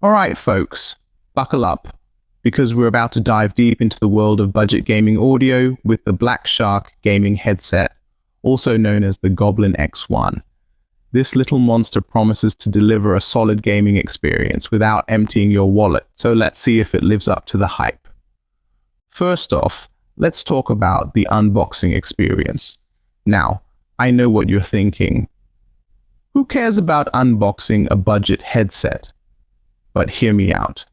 Alright folks, buckle up, because we're about to dive deep into the world of budget gaming audio with the Black Shark gaming headset, also known as the Goblin X1. This little monster promises to deliver a solid gaming experience without emptying your wallet, so let's see if it lives up to the hype. First off, let's talk about the unboxing experience. Now, I know what you're thinking. Who cares about unboxing a budget headset? But hear me out.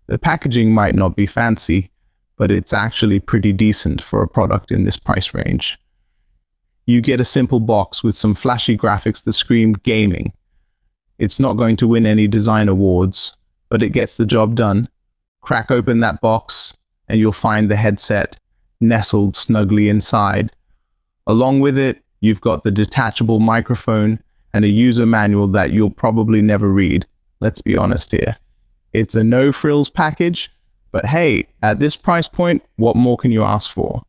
The packaging might not be fancy, but it's actually pretty decent for a product in this price range. You get a simple box with some flashy graphics that scream gaming. It's not going to win any design awards, but it gets the job done. Crack open that box, and you'll find the headset nestled snugly inside. Along with it, you've got the detachable microphone and a user manual that you'll probably never read. Let's be honest here. It's a no-frills package, but hey, at this price point, what more can you ask for?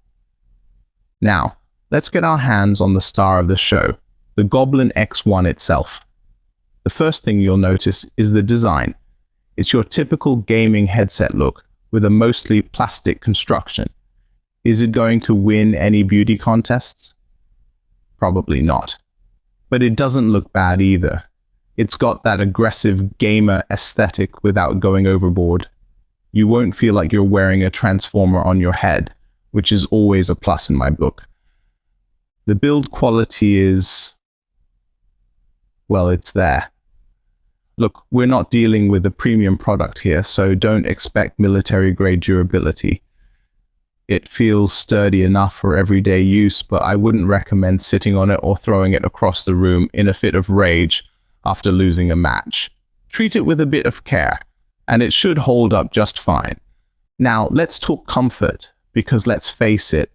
Now, let's get our hands on the star of the show, the Goblin X1 itself. The first thing you'll notice is the design. It's your typical gaming headset look with a mostly plastic construction. Is it going to win any beauty contests? Probably not. But it doesn't look bad either. It's got that aggressive gamer aesthetic without going overboard. You won't feel like you're wearing a transformer on your head, which is always a plus in my book. The build quality is, well, it's there. Look, we're not dealing with a premium product here, so don't expect military-grade durability. It feels sturdy enough for everyday use, but I wouldn't recommend sitting on it or throwing it across the room in a fit of rage after losing a match. Treat it with a bit of care, and it should hold up just fine. Now, let's talk comfort, because let's face it,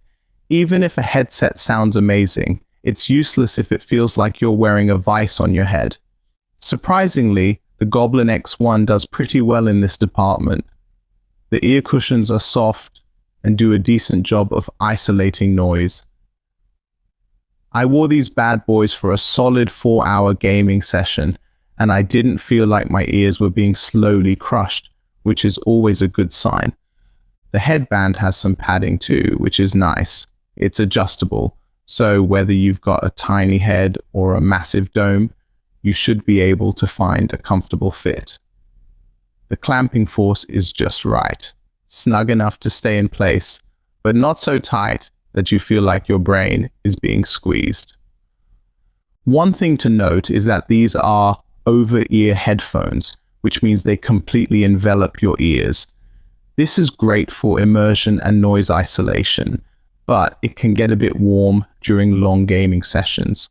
even if a headset sounds amazing, it's useless if it feels like you're wearing a vice on your head. Surprisingly, the Goblin X1 does pretty well in this department. The ear cushions are soft and do a decent job of isolating noise. I wore these bad boys for a solid 4-hour gaming session, and I didn't feel like my ears were being slowly crushed, which is always a good sign. The headband has some padding too, which is nice. It's adjustable, so whether you've got a tiny head or a massive dome, you should be able to find a comfortable fit. The clamping force is just right, snug enough to stay in place, but not so tight that you feel like your brain is being squeezed. One thing to note is that these are over-ear headphones, which means they completely envelop your ears. This is great for immersion and noise isolation, but it can get a bit warm during long gaming sessions.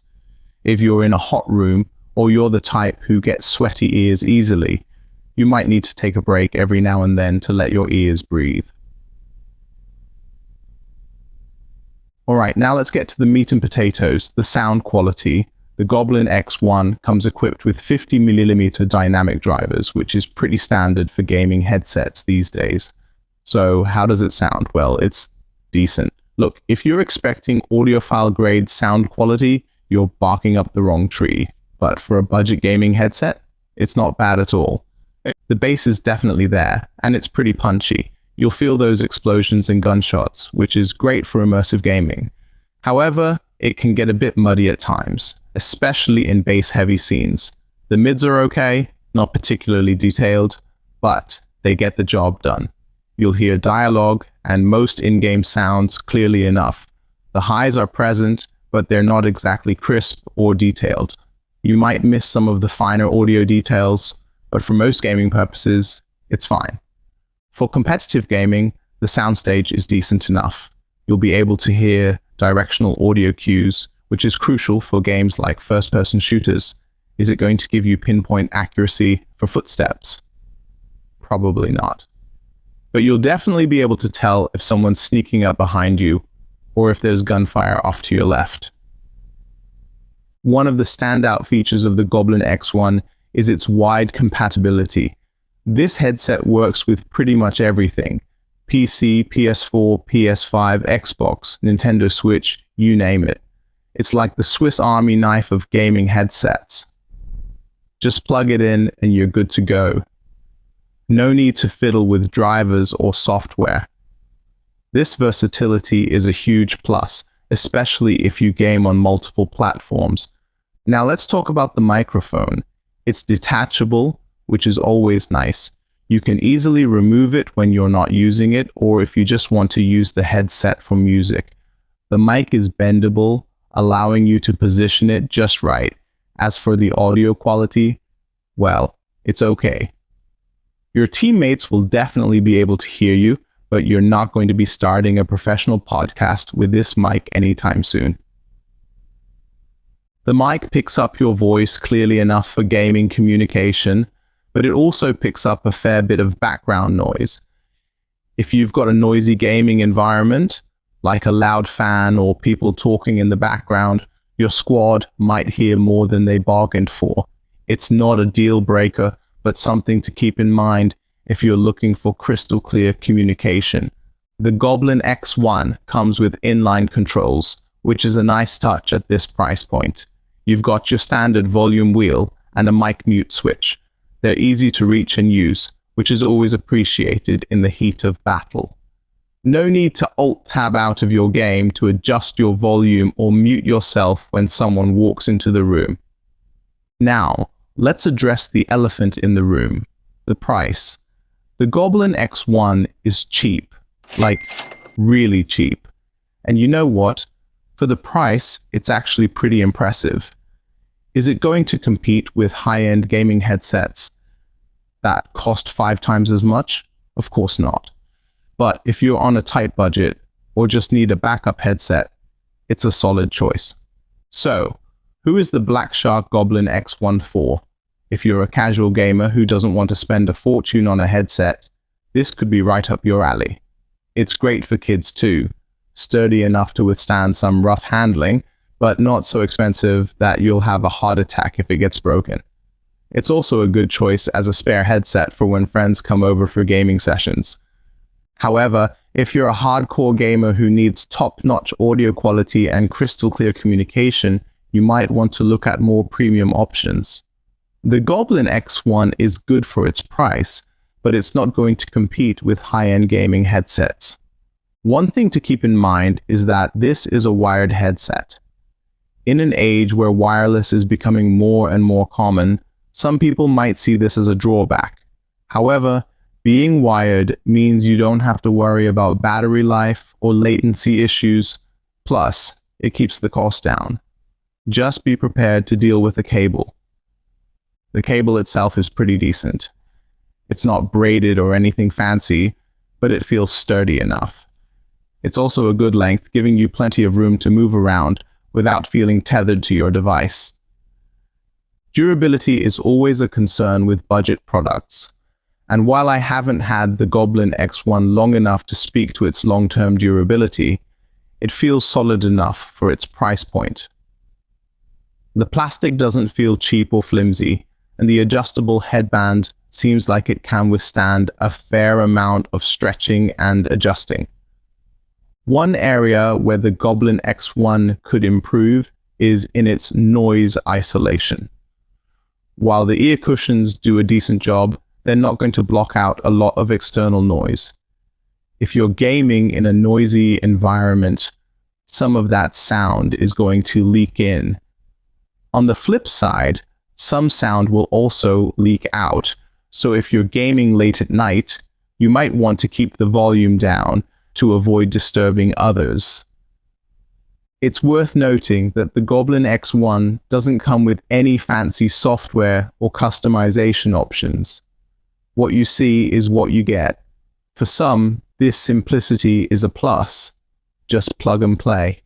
If you're in a hot room, or you're the type who gets sweaty ears easily, you might need to take a break every now and then to let your ears breathe. Alright, now let's get to the meat and potatoes, the sound quality. The Goblin X1 comes equipped with 50mm dynamic drivers, which is pretty standard for gaming headsets these days. So how does it sound? Well, it's decent. Look, if you're expecting audiophile grade sound quality, you're barking up the wrong tree. But for a budget gaming headset, it's not bad at all. The bass is definitely there, and it's pretty punchy. You'll feel those explosions and gunshots, which is great for immersive gaming. However, it can get a bit muddy at times, especially in bass-heavy scenes. The mids are okay, not particularly detailed, but they get the job done. You'll hear dialogue and most in-game sounds clearly enough. The highs are present, but they're not exactly crisp or detailed. You might miss some of the finer audio details, but for most gaming purposes, it's fine. For competitive gaming, the soundstage is decent enough. You'll be able to hear directional audio cues, which is crucial for games like first-person shooters. Is it going to give you pinpoint accuracy for footsteps? Probably not. But you'll definitely be able to tell if someone's sneaking up behind you, or if there's gunfire off to your left. One of the standout features of the Goblin X1 is its wide compatibility. This headset works with pretty much everything. PC, PS4, PS5, Xbox, Nintendo Switch, you name it. It's like the Swiss Army knife of gaming headsets. Just plug it in and you're good to go. No need to fiddle with drivers or software. This versatility is a huge plus, especially if you game on multiple platforms. Now let's talk about the microphone. It's detachable, which is always nice. You can easily remove it when you're not using it, or if you just want to use the headset for music. The mic is bendable, allowing you to position it just right. As for the audio quality, well, it's okay. Your teammates will definitely be able to hear you, but you're not going to be starting a professional podcast with this mic anytime soon. The mic picks up your voice clearly enough for gaming communication, but it also picks up a fair bit of background noise. If you've got a noisy gaming environment, like a loud fan or people talking in the background, your squad might hear more than they bargained for. It's not a deal breaker, but something to keep in mind if you're looking for crystal clear communication. The Goblin X1 comes with inline controls, which is a nice touch at this price point. You've got your standard volume wheel and a mic mute switch. They're easy to reach and use, which is always appreciated in the heat of battle. No need to Alt-tab out of your game to adjust your volume or mute yourself when someone walks into the room. Now, let's address the elephant in the room, the price. The Goblin X1 is cheap, like really cheap. And you know what? For the price, it's actually pretty impressive. Is it going to compete with high-end gaming headsets that cost 5 times as much? Of course not. But if you're on a tight budget or just need a backup headset, it's a solid choice. So, who is the Black Shark Goblin X1 for? If you're a casual gamer who doesn't want to spend a fortune on a headset, this could be right up your alley. It's great for kids too, sturdy enough to withstand some rough handling, but not so expensive that you'll have a heart attack if it gets broken. It's also a good choice as a spare headset for when friends come over for gaming sessions. However, if you're a hardcore gamer who needs top-notch audio quality and crystal clear communication, you might want to look at more premium options. The Goblin X1 is good for its price, but it's not going to compete with high-end gaming headsets. One thing to keep in mind is that this is a wired headset. In an age where wireless is becoming more and more common, some people might see this as a drawback. However, being wired means you don't have to worry about battery life or latency issues. Plus, it keeps the cost down. Just be prepared to deal with the cable. The cable itself is pretty decent. It's not braided or anything fancy, but it feels sturdy enough. It's also a good length, giving you plenty of room to move around without feeling tethered to your device. Durability is always a concern with budget products. And while I haven't had the Goblin X1 long enough to speak to its long-term durability, it feels solid enough for its price point. The plastic doesn't feel cheap or flimsy, and the adjustable headband seems like it can withstand a fair amount of stretching and adjusting. One area where the Goblin X1 could improve is in its noise isolation. While the ear cushions do a decent job, they're not going to block out a lot of external noise. If you're gaming in a noisy environment, some of that sound is going to leak in. On the flip side, some sound will also leak out, so if you're gaming late at night, you might want to keep the volume down to avoid disturbing others. It's worth noting that the Goblin X1 doesn't come with any fancy software or customization options. What you see is what you get. For some, this simplicity is a plus. Just plug and play.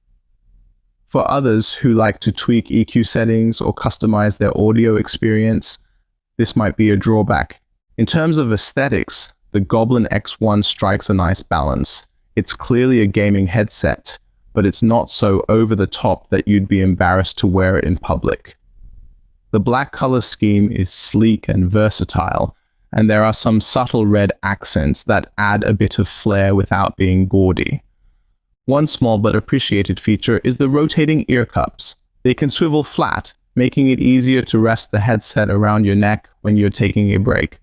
For others who like to tweak EQ settings or customize their audio experience, this might be a drawback. In terms of aesthetics, the Goblin X1 strikes a nice balance. It's clearly a gaming headset, but it's not so over the top that you'd be embarrassed to wear it in public. The black color scheme is sleek and versatile, and there are some subtle red accents that add a bit of flair without being gaudy. One small but appreciated feature is the rotating ear cups. They can swivel flat, making it easier to rest the headset around your neck when you're taking a break.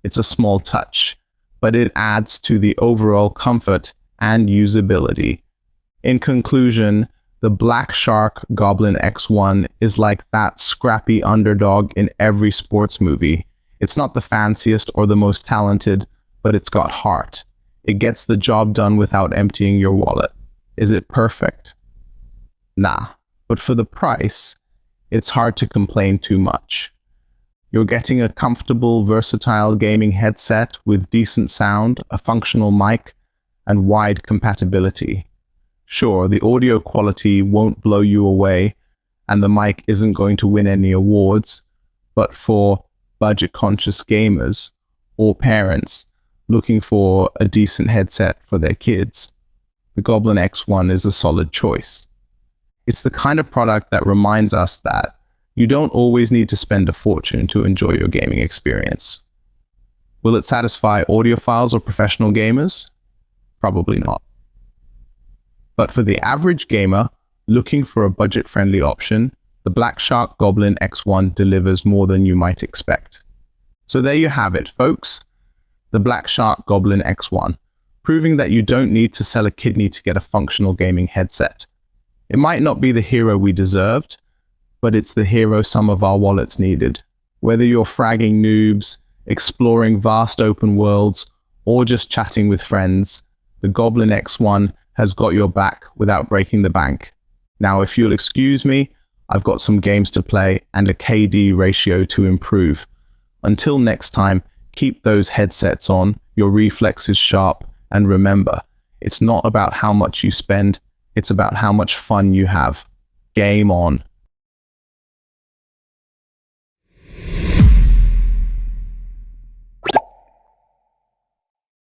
It's a small touch, but it adds to the overall comfort and usability. In conclusion, the Black Shark Goblin X1 is like that scrappy underdog in every sports movie. It's not the fanciest or the most talented, but it's got heart. It gets the job done without emptying your wallet. Is it perfect? Nah, but for the price, it's hard to complain too much. You're getting a comfortable, versatile gaming headset with decent sound, a functional mic, and wide compatibility. Sure, the audio quality won't blow you away, and the mic isn't going to win any awards, but for budget-conscious gamers or parents looking for a decent headset for their kids, the Goblin X1 is a solid choice. It's the kind of product that reminds us that you don't always need to spend a fortune to enjoy your gaming experience. Will it satisfy audiophiles or professional gamers? Probably not. But for the average gamer looking for a budget-friendly option, the Black Shark Goblin X1 delivers more than you might expect. So there you have it, folks. The Black Shark Goblin X1, proving that you don't need to sell a kidney to get a functional gaming headset. It might not be the hero we deserved, but it's the hero some of our wallets needed. Whether you're fragging noobs, exploring vast open worlds, or just chatting with friends, the Goblin X1 has got your back without breaking the bank. Now, if you'll excuse me, I've got some games to play and a KD ratio to improve. Until next time, keep those headsets on, your reflexes sharp, and remember, it's not about how much you spend, it's about how much fun you have. Game on.